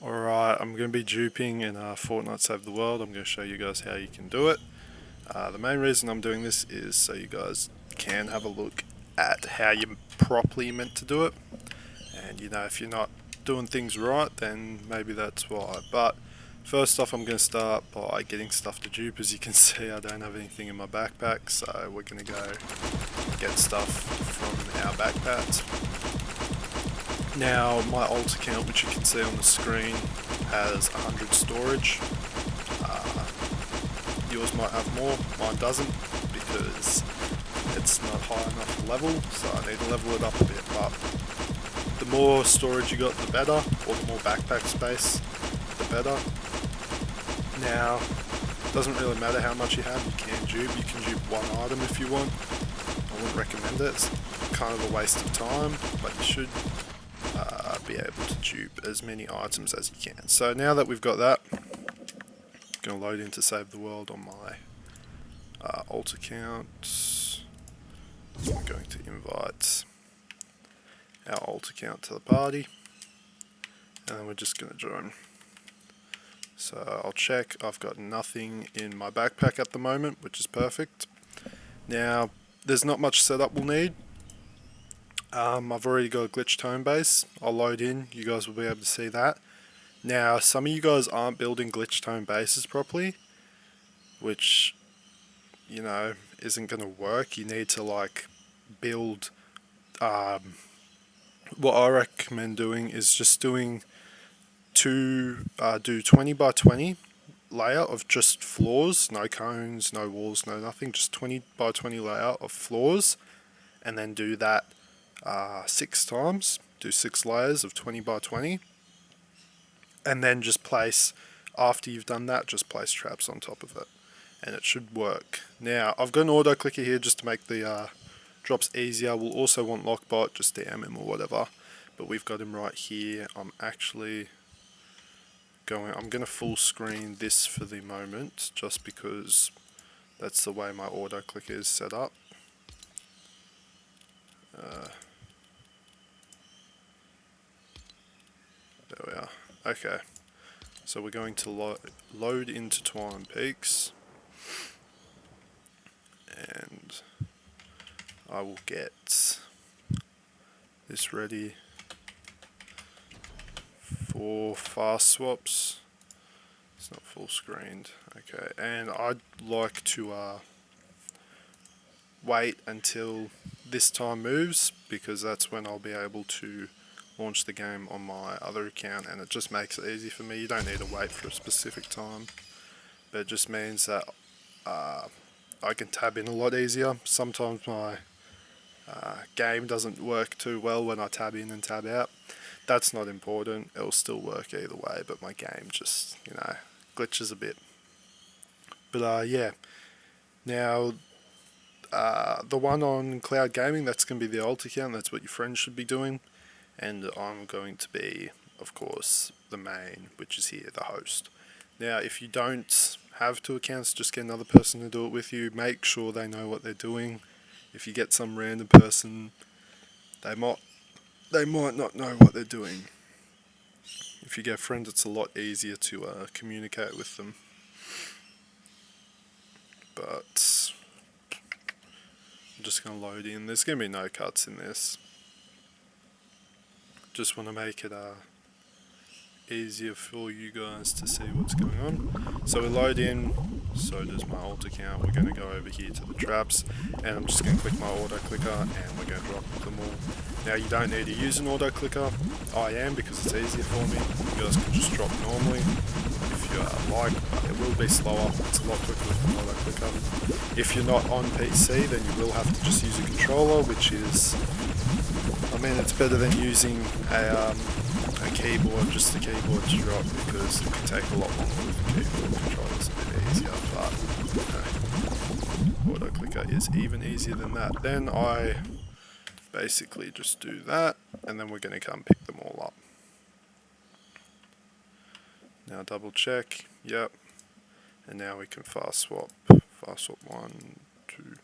Alright, I'm going to be duping in Fortnite Save the World. I'm going to show you guys how you can do it. The main reason I'm doing this is so you guys can have a look at how you're properly meant to do it. And if you're not doing things right, then maybe that's why. But first off, I'm going to start by getting stuff to dupe. As you can see, I don't have anything in my backpack, so we're going to go get stuff from our backpacks. Now, my alt account, which you can see on the screen, has 100 storage. Yours might have more, mine doesn't, because it's not high enough level, so I need to level it up a bit. But the more storage you got, the better, or the more backpack space, the better. Now, it doesn't really matter how much you have, you can dupe one item if you want. I wouldn't recommend it, it's kind of a waste of time, but you should be able to dupe as many items as you can. So now that we've got that, I'm going to load into Save the World on my alt account. I'm going to invite our alt account to the party, and then we're just going to join. So I'll check, I've got nothing in my backpack at the moment, which is perfect. Now, there's not much setup we'll need. I've already got a glitch tone base. I'll load in, you guys will be able to see that. Now, some of you guys aren't building glitch tone bases properly, which, isn't going to work. You need to build, what I recommend doing is just do 20 by 20 layer of just floors, no cones, no walls, no nothing, just 20 by 20 layer of floors, and then do that 6 times, do 6 layers of 20 by 20, and then just place, after you've done that, just place traps on top of it, and it should work. Now, I've got an auto clicker here just to make the drops easier. We'll also want lockbot, just DM him or whatever, but we've got him right here. I'm going to full screen this for the moment, just because that's the way my auto clicker is set up. There we are. Okay, so we're going to load into Twine Peaks, and I will get this ready for fast swaps. It's not full screened. Okay, and I'd like to wait until this time moves, because that's when I'll be able to launch the game on my other account, and it just makes it easy for me. You don't need to wait for a specific time, but it just means that I can tab in a lot easier. Sometimes my game doesn't work too well when I tab in and tab out. That's not important, it'll still work either way, but my game just, glitches a bit. But yeah, now the one on cloud gaming, that's going to be the alt account, that's what your friends should be doing. And I'm going to be, of course, the main, which is here, the host. Now, if you don't have 2 accounts, just get another person to do it with you. Make sure they know what they're doing. If you get some random person, they might not know what they're doing. If you get friends, it's a lot easier to communicate with them. But I'm just going to load in. There's going to be no cuts in this. Just want to make it easier for you guys to see what's going on. So we load in, so does my alt account. We're going to go over here to the traps, and I'm just going to click my auto clicker, and we're going to drop them all. Now, you don't need to use an auto clicker. I am, because it's easier for me. You guys can just drop normally if you like, but it will be slower. It's a lot quicker with an auto clicker. If you're not on PC, then you will have to just use a controller, which is, it's better than using a keyboard, just a keyboard to drop, because it can take a lot longer with the keyboard. Controller's a bit easier, but auto clicker is even easier than that. Then I basically just do that, and then we're going to come pick them all up. Now double check, yep, and now we can fast swap 1, 2,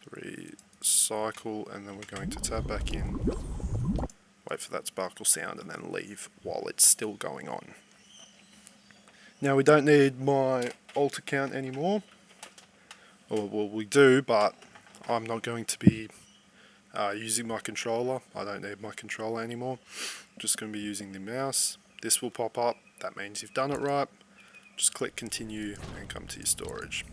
3, cycle, and then we're going to tab back in wait for that sparkle sound, and then leave while it's still going on. Now we don't need my alt account anymore, or well we do, but I'm not going to be using my controller. I don't need my controller anymore. I'm just going to be using the mouse. This will pop up, that means you've done it right. Just click continue and come to your storage.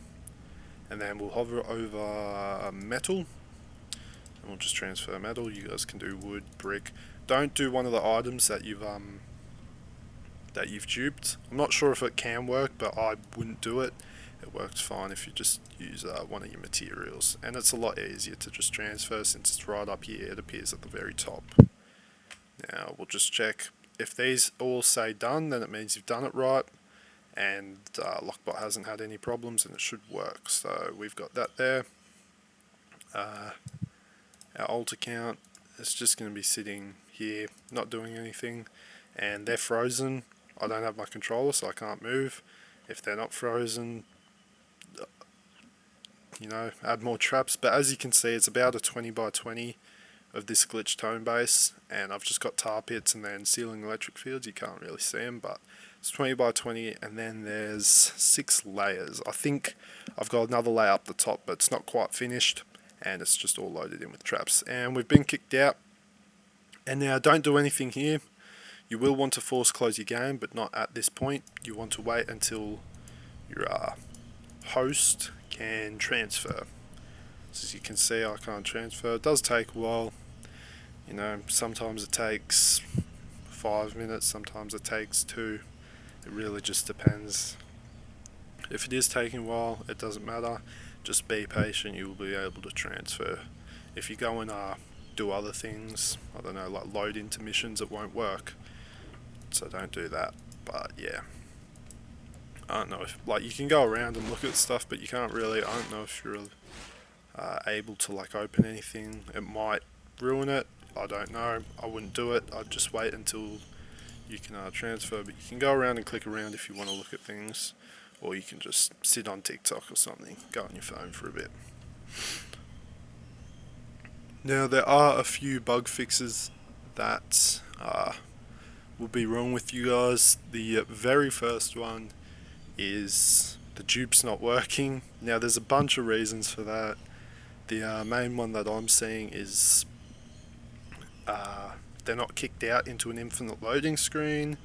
And then we'll hover over metal, and we'll just transfer metal. You guys can do wood, brick. Don't do one of the items that you've duped. I'm not sure if it can work, but I wouldn't do it. It works fine if you just use one of your materials, and it's a lot easier to just transfer since it's right up here. It appears at the very top. Now we'll just check if these all say done, then it means you've done it right, and Lockbot hasn't had any problems, and it should work. So we've got that there. Our alt account is just going to be sitting here, not doing anything, and they're frozen. I don't have my controller, so I can't move. If they're not frozen, you know, add more traps. But as you can see, it's about a 20 by 20 of this glitch tone base, and I've just got tar pits and then ceiling electric fields. You can't really see them, but it's 20 by 20, and then there's 6 layers. I think I've got another layer up the top, but it's not quite finished, and it's just all loaded in with traps. And we've been kicked out, and now don't do anything here. You will want to force close your game, but not at this point. You want to wait until your host can transfer. So as you can see, I can't transfer. It does take a while. You know, sometimes it takes 5 minutes, sometimes it takes 2. It really just depends. If it is taking a while, it doesn't matter. Just be patient, you will be able to transfer. If you go and do other things, I don't know, like load into missions, it won't work. So don't do that. But yeah, I don't know if, like, you can go around and look at stuff, but you can't really, I don't know if you're able to like open anything. It might ruin it, I don't know. I wouldn't do it. I'd just wait until you can transfer, but you can go around and click around if you want to look at things, or you can just sit on TikTok or something, go on your phone for a bit. Now there are a few bug fixes that will be wrong with you guys. The very first one is the dupe's not working. Now there's a bunch of reasons for that. The main one that I'm seeing is they're not kicked out into an infinite loading screen,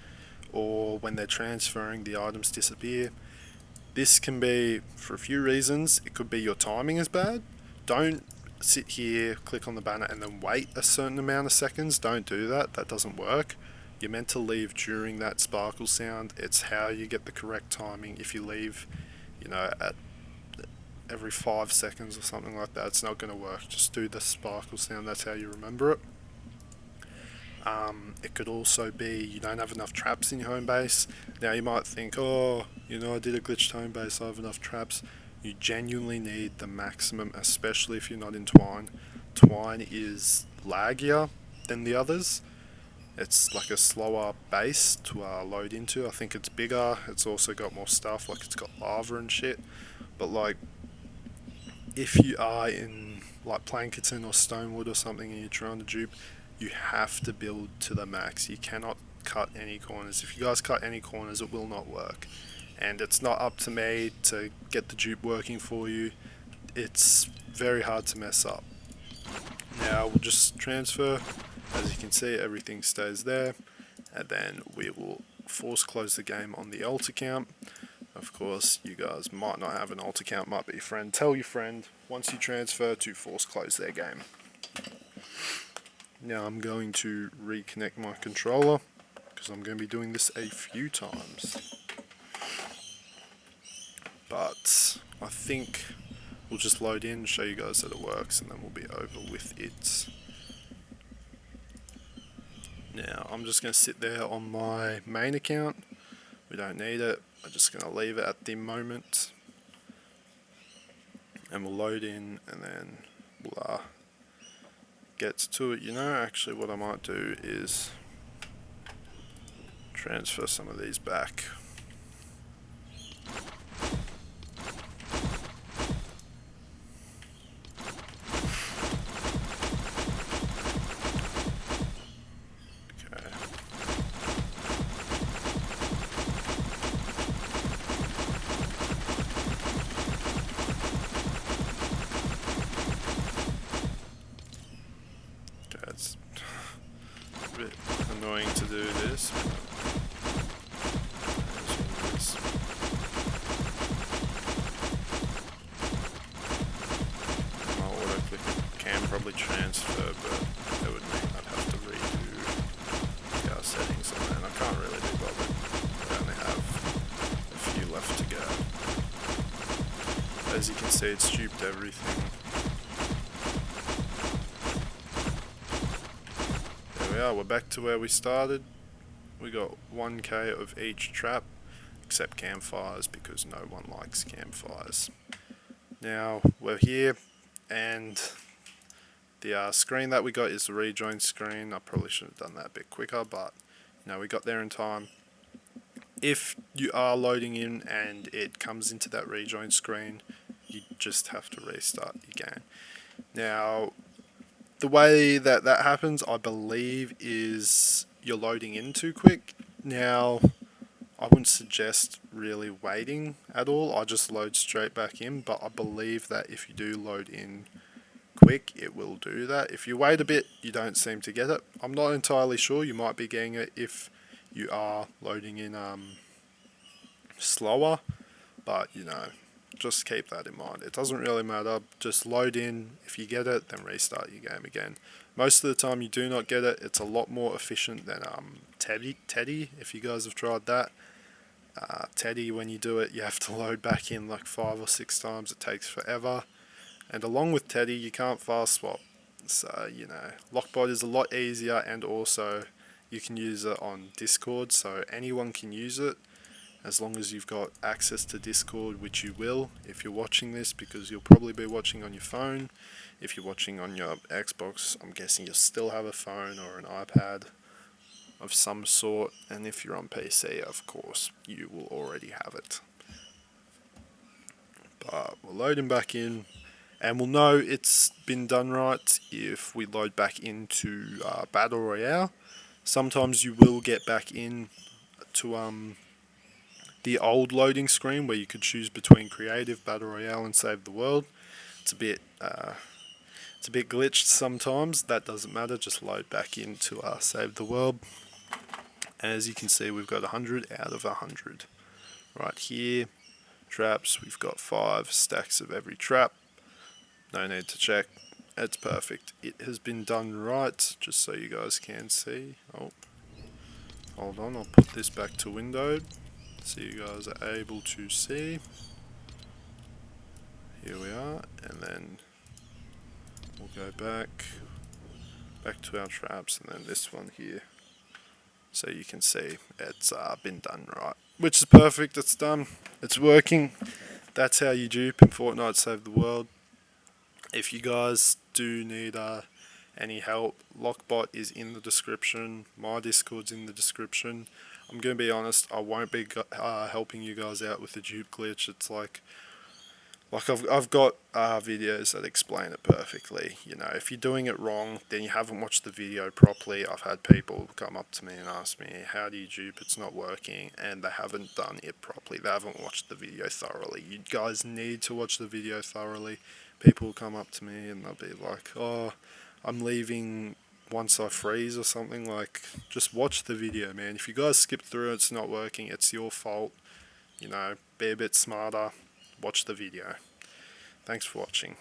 or when they're transferring the items disappear. This can be for a few reasons. It could be your timing is bad. Don't sit here, click on the banner and then wait a certain amount of seconds. Don't do that, that doesn't work. You're meant to leave during that sparkle sound. It's how you get the correct timing. If you leave, you know, at every 5 seconds or something like that, it's not going to work. Just do the sparkle sound, that's how you remember it. It could also be you don't have enough traps in your home base. Now you might think, oh, you know, I did a glitched home base, I have enough traps. You genuinely need the maximum, especially if you're not in Twine. Twine is laggier than the others. It's like a slower base to load into. I think it's bigger, it's also got more stuff, like it's got lava and shit. But like, if you are in like Plankerton or Stonewood or something and you're trying to dupe, you have to build to the max. You cannot cut any corners. If you guys cut any corners, it will not work. And it's not up to me to get the dupe working for you. It's very hard to mess up. Now we'll just transfer. As you can see, everything stays there, and then we will force close the game on the alt account. Of course, you guys might not have an alt account, might be your friend. Tell your friend once you transfer to force close their game. Now I'm going to reconnect my controller because I'm going to be doing this a few times. But I think we'll just load in, show you guys that it works, and then we'll be over with it. Now I'm just going to sit there on my main account. We don't need it. I'm just going to leave it at the moment. And we'll load in and then we'll get to it. You know, actually what I might do is transfer some of these back. annoying to do this. My auto clicker can probably transfer, but that would mean I'd have to redo the settings on that, and I can't really be bothered. I only have a few left to go. As you can see, it's duped everything. There we are, we're back to where we started. We got 1k of each trap, except campfires, because no one likes campfires. Now, we're here, and the screen that we got is the rejoin screen. I probably should have done that a bit quicker, but you know, we got there in time. If you are loading in and it comes into that rejoin screen, you just have to restart your game. Now, the way that that happens, I believe, is you're loading in too quick. Now, I wouldn't suggest really waiting at all. I just load straight back in, but I believe that if you do load in quick, it will do that. If you wait a bit, you don't seem to get it. I'm not entirely sure. You might be getting it if you are loading in slower, but you know, just keep that in mind. It doesn't really matter. Just load in. If you get it, then restart your game again. Most of the time you do not get it. It's a lot more efficient than Teddy, if you guys have tried that. Teddy, when you do it, you have to load back in like 5 or 6 times. It takes forever. And along with Teddy, you can't fast swap. So, you know, Lockbot is a lot easier, and also you can use it on Discord, so anyone can use it as long as you've got access to Discord, which you will if you're watching this, because you'll probably be watching on your phone. If you're watching on your Xbox, I'm guessing you'll still have a phone or an iPad of some sort, and if you're on PC, of course, you will already have it. But we'll load him back in, and we'll know it's been done right if we load back into Battle Royale. Sometimes you will get back in to the old loading screen where you could choose between Creative, Battle Royale, and Save the World. It's a bit glitched sometimes. That doesn't matter. Just load back into Save the World. As you can see, we've got 100 out of 100. Right here, traps. We've got 5 stacks of every trap. No need to check. It's perfect. It has been done right. Just so you guys can see. Oh, hold on. I'll put this back to windowed, so you guys are able to see. Here we are, and then we'll go back to our traps, and then this one here, so you can see it's been done right, which is perfect. It's done, it's working. That's how you dupe in Fortnite Save the World. If you guys do need any help, Lockbot is in the description. My Discord's in the description. I'm going to be honest, I won't be helping you guys out with the dupe glitch. It's like I've got videos that explain it perfectly. You know, if you're doing it wrong, then you haven't watched the video properly. I've had people come up to me and ask me, how do you dupe? It's not working, and they haven't done it properly. They haven't watched the video thoroughly. You guys need to watch the video thoroughly. People will come up to me and they'll be like, oh, I'm leaving once I freeze or something. Like, just watch the video, man. If you guys skip through it, it's not working, it's your fault. You know, be a bit smarter. Watch the video. Thanks for watching.